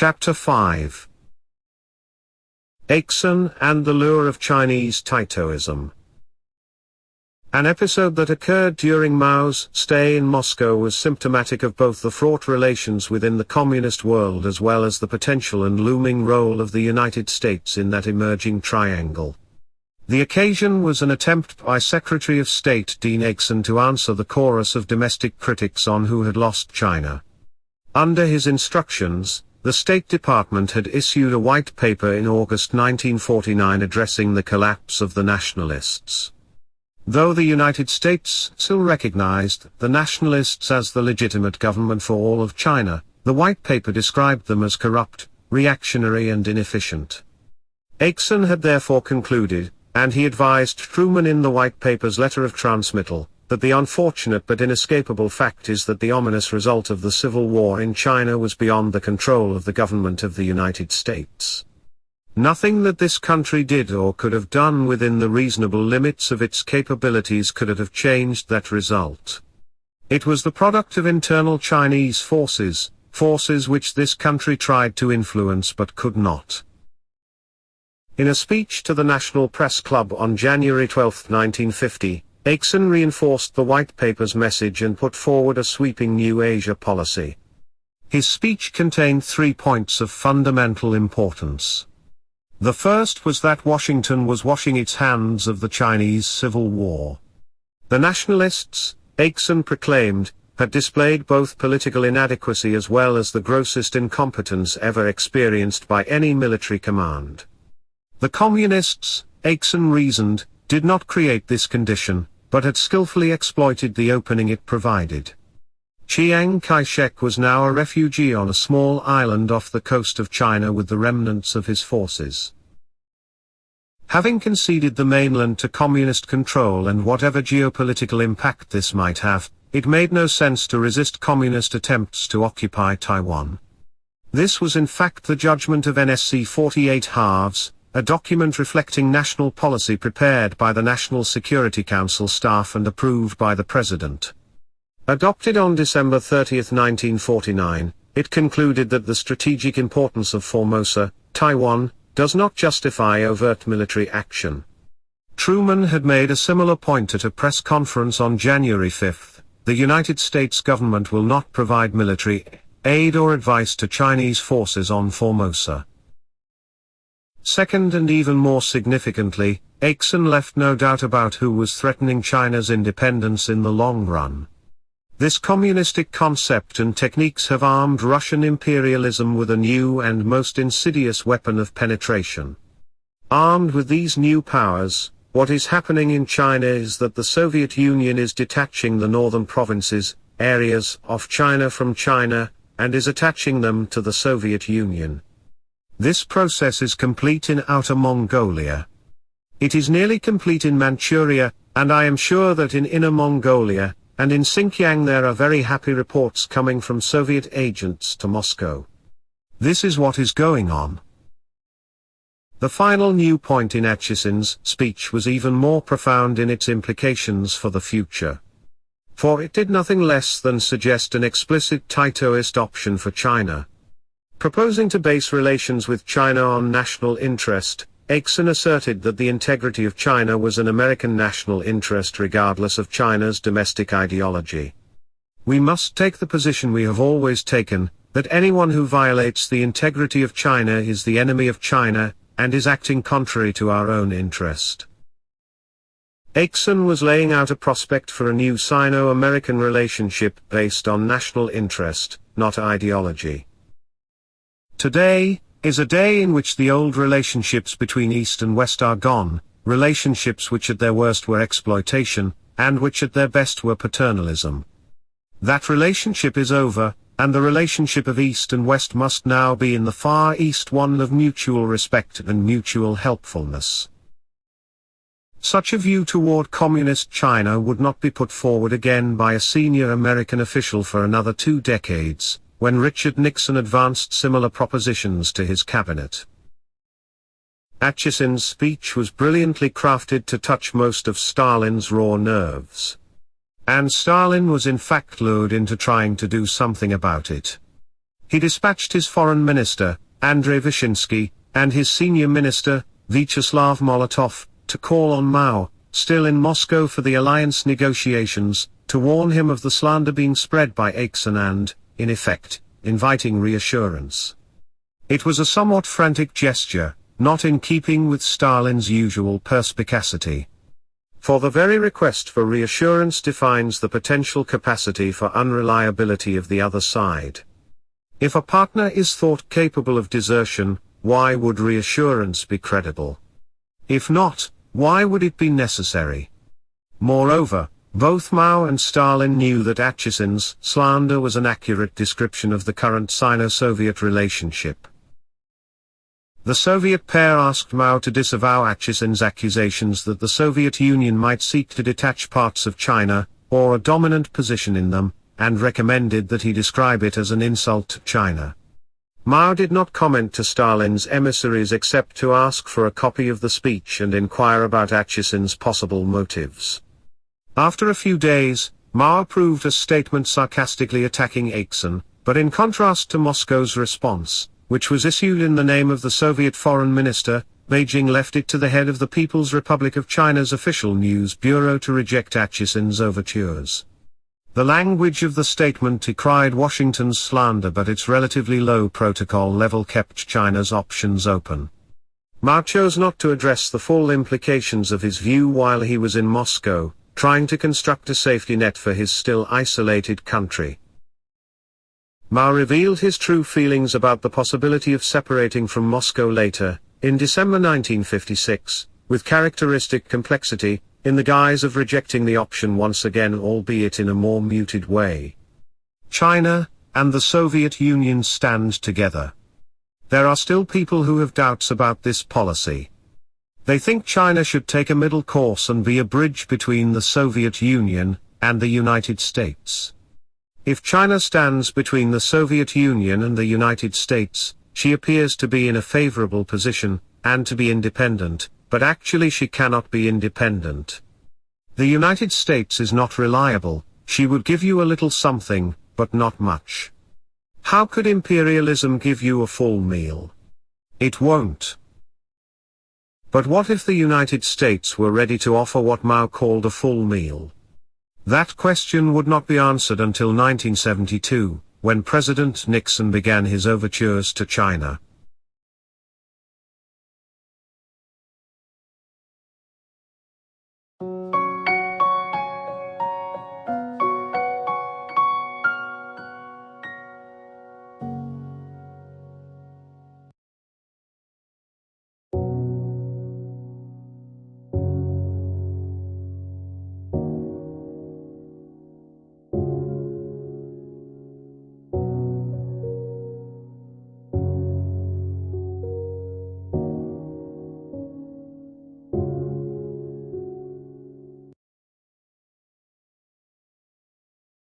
Chapter 5. Acheson and the Lure of Chinese Titoism. An episode that occurred during Mao's stay in Moscow was symptomatic of both the fraught relations within the communist world as well as the potential and looming role of the United States in that emerging triangle. The occasion was an attempt by Secretary of State Dean Acheson to answer the chorus of domestic critics on who had lost China. Under his instructions, the State Department had issued a white paper in August 1949 addressing the collapse of the Nationalists. Though the United States still recognized the Nationalists as the legitimate government for all of China, the white paper described them as corrupt, reactionary and inefficient. Acheson had therefore concluded, and he advised Truman in the white paper's letter of transmittal, that the unfortunate but inescapable fact is that the ominous result of the civil war in China was beyond the control of the government of the United States. Nothing that this country did or could have done within the reasonable limits of its capabilities could have changed that result. It was the product of internal Chinese forces, forces which this country tried to influence but could not. In a speech to the National Press Club on January 12, 1950, Acheson reinforced the white paper's message and put forward a sweeping new Asia policy. His speech contained 3 points of fundamental importance. The first was that Washington was washing its hands of the Chinese Civil War. The Nationalists, Acheson proclaimed, had displayed both political inadequacy as well as the grossest incompetence ever experienced by any military command. The Communists, Acheson reasoned, did not create this condition, but had skillfully exploited the opening it provided. Chiang Kai-shek was now a refugee on a small island off the coast of China with the remnants of his forces. Having conceded the mainland to communist control and whatever geopolitical impact this might have, it made no sense to resist communist attempts to occupy Taiwan. This was in fact the judgment of NSC 48 halves, a document reflecting national policy prepared by the National Security Council staff and approved by the President. Adopted on December 30, 1949, it concluded that the strategic importance of Formosa, Taiwan, does not justify overt military action. Truman had made a similar point at a press conference on January 5. The United States government will not provide military aid or advice to Chinese forces on Formosa. Second and even more significantly, Acheson left no doubt about who was threatening China's independence in the long run. This communistic concept and techniques have armed Russian imperialism with a new and most insidious weapon of penetration. Armed with these new powers, what is happening in China is that the Soviet Union is detaching the northern provinces, areas of China from China, and is attaching them to the Soviet Union. This process is complete in Outer Mongolia. It is nearly complete in Manchuria, and I am sure that in Inner Mongolia, and in Xinjiang there are very happy reports coming from Soviet agents to Moscow. This is what is going on. The final new point in Acheson's speech was even more profound in its implications for the future. For it did nothing less than suggest an explicit Titoist option for China. Proposing to base relations with China on national interest, Acheson asserted that the integrity of China was an American national interest regardless of China's domestic ideology. We must take the position we have always taken, that anyone who violates the integrity of China is the enemy of China, and is acting contrary to our own interest. Acheson was laying out a prospect for a new Sino-American relationship based on national interest, not ideology. Today is a day in which the old relationships between East and West are gone, relationships which at their worst were exploitation, and which at their best were paternalism. That relationship is over, and the relationship of East and West must now be in the Far East one of mutual respect and mutual helpfulness. Such a view toward communist China would not be put forward again by a senior American official for another 2 decades. When Richard Nixon advanced similar propositions to his cabinet. Acheson's speech was brilliantly crafted to touch most of Stalin's raw nerves. And Stalin was in fact lured into trying to do something about it. He dispatched his foreign minister, Andrei Vyshinsky, and his senior minister, Vyacheslav Molotov, to call on Mao, still in Moscow for the alliance negotiations, to warn him of the slander being spread by Acheson and, in effect, inviting reassurance. It was a somewhat frantic gesture, not in keeping with Stalin's usual perspicacity. For the very request for reassurance defines the potential capacity for unreliability of the other side. If a partner is thought capable of desertion, why would reassurance be credible? If not, why would it be necessary? Moreover, both Mao and Stalin knew that Acheson's slander was an accurate description of the current Sino-Soviet relationship. The Soviet pair asked Mao to disavow Acheson's accusations that the Soviet Union might seek to detach parts of China, or a dominant position in them, and recommended that he describe it as an insult to China. Mao did not comment to Stalin's emissaries except to ask for a copy of the speech and inquire about Acheson's possible motives. After a few days, Mao approved a statement sarcastically attacking Acheson, but in contrast to Moscow's response, which was issued in the name of the Soviet foreign minister, Beijing left it to the head of the People's Republic of China's official news bureau to reject Acheson's overtures. The language of the statement decried Washington's slander, but its relatively low protocol level kept China's options open. Mao chose not to address the full implications of his view while he was in Moscow, trying to construct a safety net for his still isolated country. Mao revealed his true feelings about the possibility of separating from Moscow later, in December 1956, with characteristic complexity, in the guise of rejecting the option once again, albeit in a more muted way. China and the Soviet Union stand together. There are still people who have doubts about this policy. They think China should take a middle course and be a bridge between the Soviet Union and the United States. If China stands between the Soviet Union and the United States, she appears to be in a favorable position, and to be independent, but actually she cannot be independent. The United States is not reliable, she would give you a little something, but not much. How could imperialism give you a full meal? It won't. But what if the United States were ready to offer what Mao called a full meal? That question would not be answered until 1972, when President Nixon began his overtures to China.